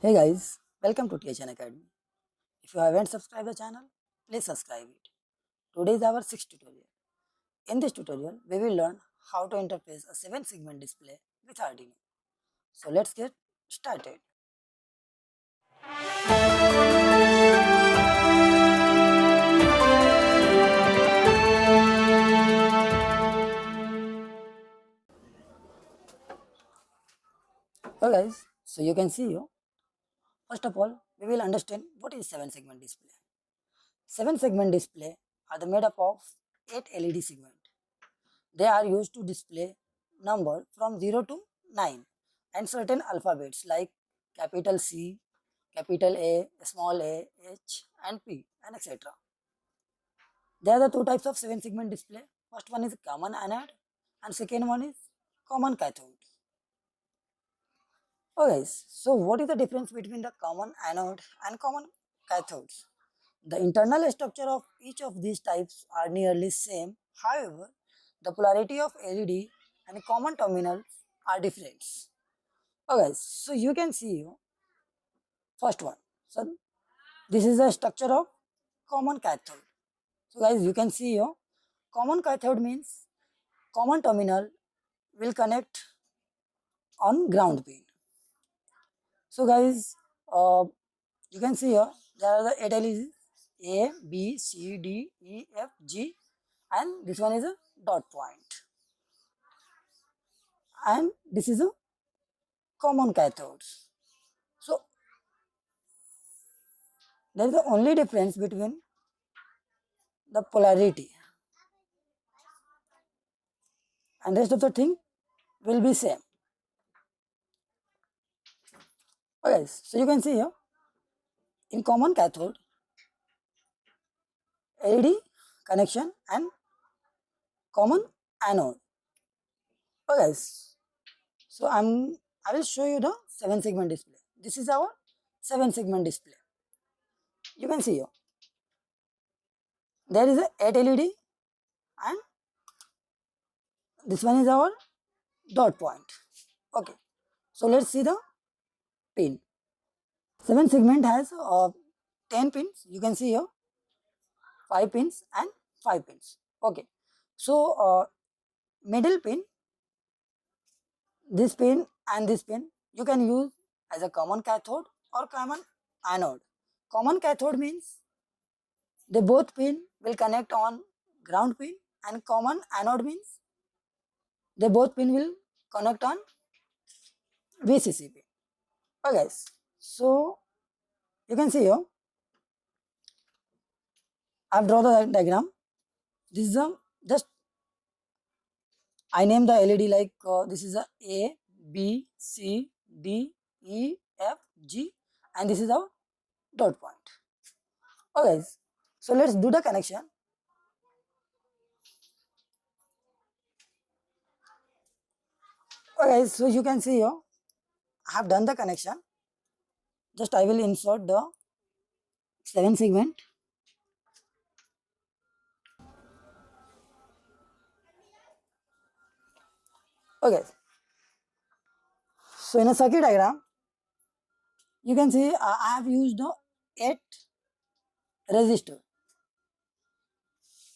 Hey guys, welcome to THN Academy. If you haven't subscribed the channel, please subscribe it. Today is our sixth tutorial. In this tutorial, we will learn how to interface a 7-segment display with Arduino. So let's get started. Okay guys, so you can see here. First of all, we will understand what is 7-segment display. 7-segment display are made up of 8 LED segments. They are used to display number from 0 to 9 and certain alphabets like capital C, capital A, small a, H and P and etc. There are the two types of 7-segment display. First one is common anode and second one is common cathode. Okay, so what is the difference between the common anode and common cathodes? The internal structure of each of these types are nearly same. However, the polarity of LED and common terminals are different. Okay, so you can see here, first one. So this is the structure of common cathode. So guys, you can see here, common cathode means common terminal will connect on ground pin. So guys, you can see here there are the 8 LEDs A, B, C, D, E, F, G, and this one is a dot point. And this is a common cathodes. So there is the only difference between the polarity, and rest of the thing will be same. Okay, so you can see here in common cathode LED connection and common anode. Okay, so I will show you the 7-segment display. This is our 7-segment display. You can see here there is a 8 LED and this one is our dot point. Okay, so let's see the pin. 7-segment has 10 pins. You can see here 5 pins and 5 pins. Okay, so middle pin, this pin and this pin you can use as a common cathode or common anode. Common cathode means they both pin will connect on ground pin, and common anode means they both pin will connect on VCC pin. Okay guys, so you can see here I've drawn the diagram. This is a just I name the LED like this is A, B, C, D, E, F, G, and this is our dot point. Okay, so let's do the connection. Okay, so you can see here I have done the connection. Just I will insert the 7-segment. Okay, so in a circuit diagram, you can see I have used the 8 resistor.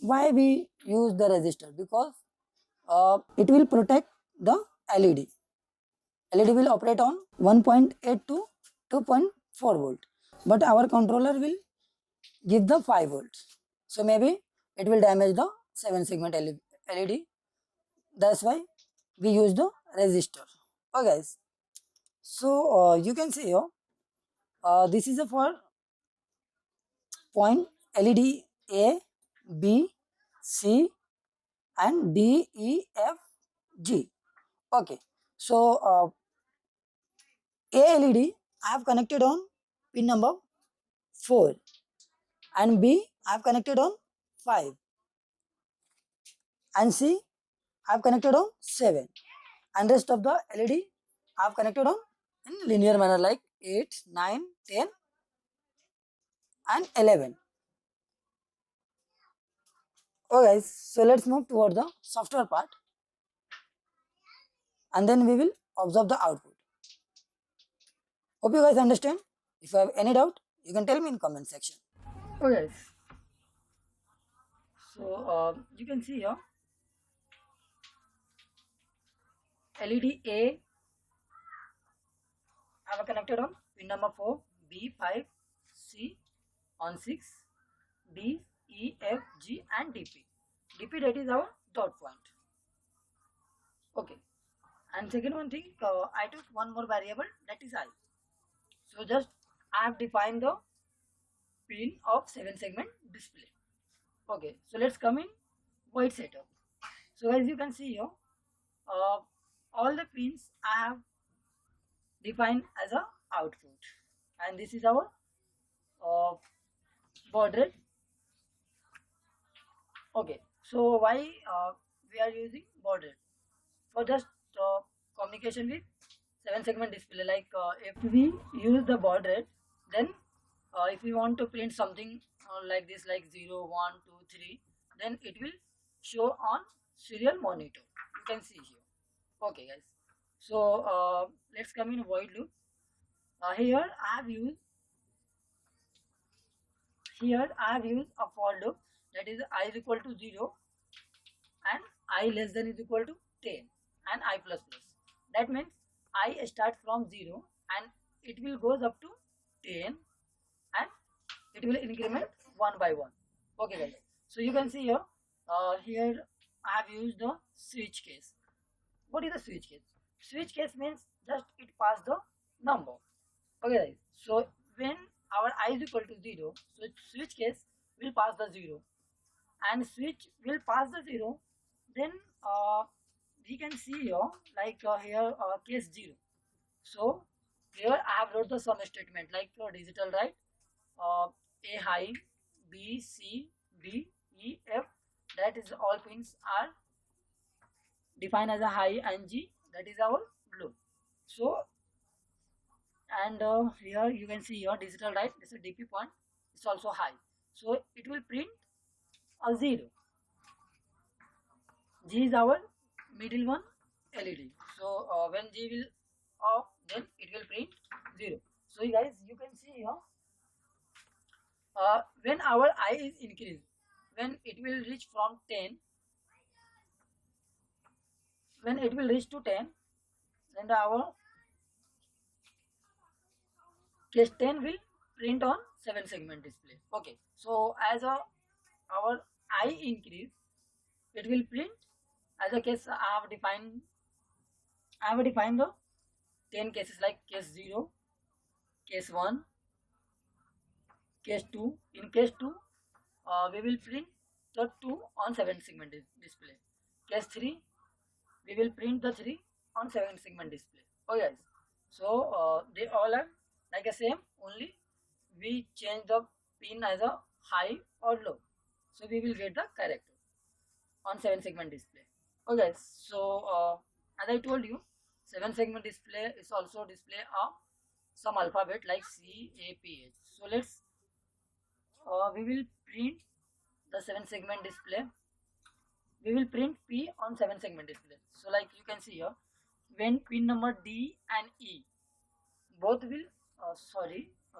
Why we use the resistor? Because it will protect the LED. LED will operate on 1.8 to 2.4 volt, but our controller will give the 5 volts. So maybe it will damage the 7-segment LED. That's why we use the resistor. Okay guys, so you can see here this is a for point LED A, B, C and D, E, F, G. Okay, so A LED I have connected on pin number 4 and B I have connected on 5 and C I have connected on 7, and rest of the LED I have connected on in linear manner like 8, 9, 10 and 11. Okay guys, so let's move toward the software part and then we will observe the output. Hope you guys understand. If you have any doubt, you can tell me in comment section. Okay, so you can see here LED A I have connected on pin number 4, B 5, C on 6, D, E, F, G and DP. DP, that is our dot point. Okay. And second one thing, I took one more variable, that is I. So just I have defined the pin of 7 segment display. Okay, so let's come in void setup. So as you can see here, all the pins I have defined as a output, and this is our baud rate. Okay, so why we are using baud rate? For just communication with 7 segment display. Like if we use the baud rate, then if we want to print something like this, like 0 1 2 3, then it will show on serial monitor. You can see here. Okay guys, so let's come in void loop. Here I have used a for loop, that is I is equal to 0 and I less than is equal to 10 and I plus plus. That means I start from 0 and it will goes up to 10 and it will increment one by one. Okay guys, so you can see here, here I have used the switch case. What is the switch case? Switch case means just it pass the number. Okay guys, so when our I is equal to 0, so switch case will pass the 0 and switch will pass the 0, then we can see here, like here case 0. So here I have wrote the sum statement, like digital write A high, B, C, D, E, F, that is all pins are defined as a high, and G, that is our low. So and here you can see your digital write, this is DP point, it's also high, so it will print a 0. G is our middle one LED. So when G will off, then it will print 0. So you guys, you can see here, when our I is increased, when it will reach from 10, when it will reach to 10, then our case 10 will print on 7 segment display. Okay, so as our I increase, it will print as a case I have defined the 10 cases, like case 0, case 1, case 2. In case 2, we will print the 2 on 7 segment display. Case 3, we will print the 3 on 7 segment display. Okay guys, so they all are like the same, only we change the pin as a high or low, so we will get the character on 7 segment display. Okay guys, so as I told you, 7 segment display is also display some alphabet like C, A, P, H. So let's we will print the 7 segment display. We will print P on 7 segment display. So like you can see here, when pin number D and E both will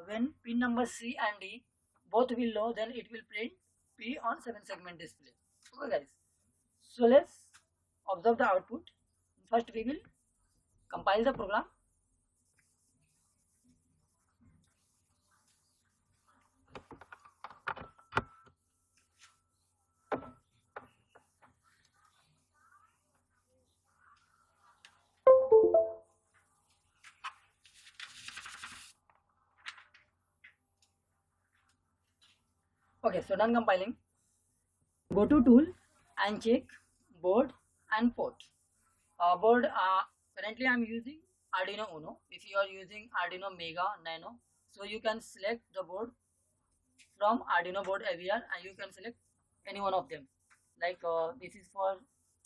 when pin number C and D both will low, then it will print P on 7 segment display. Okay guys, so let's observe the output. First we will compile the program. Okay, so done compiling. Go to tool and check board and port. Board, currently I am using Arduino Uno. If you are using Arduino Mega Nano, so you can select the board from Arduino board AVR and you can select any one of them. Like this is for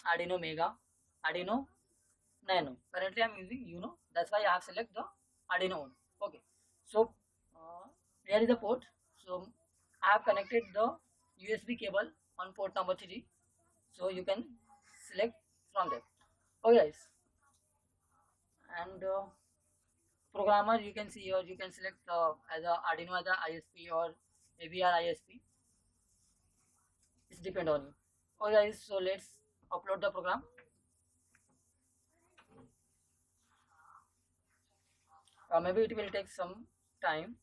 Arduino Mega, Arduino Nano. Currently I am using Uno, that's why I have select the Arduino Uno. Okay, so here is the port. So I have connected the USB cable on port number 3, so you can select from there. Okay guys, and programmer, you can see here, you can select as a Arduino as a ISP or AVR ISP. It's depend on you. Okay guys, so let's upload the program. Maybe it will take some time.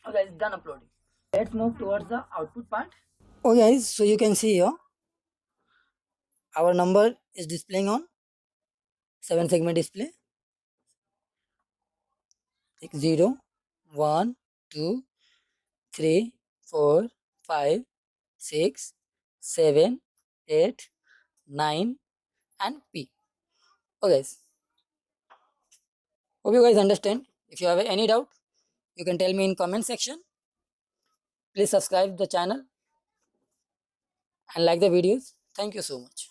Okay, it's done uploading. Let's move towards the output part. Okay guys, so you can see here our number is displaying on 7 segment display, like 0, 1, 2, 3, 4, 5, 6, 7, 8, 9 and P. Okay guys, hope you guys understand. If you have any doubt, you can tell me in comment section. Please subscribe the channel and like the videos. Thank you so much.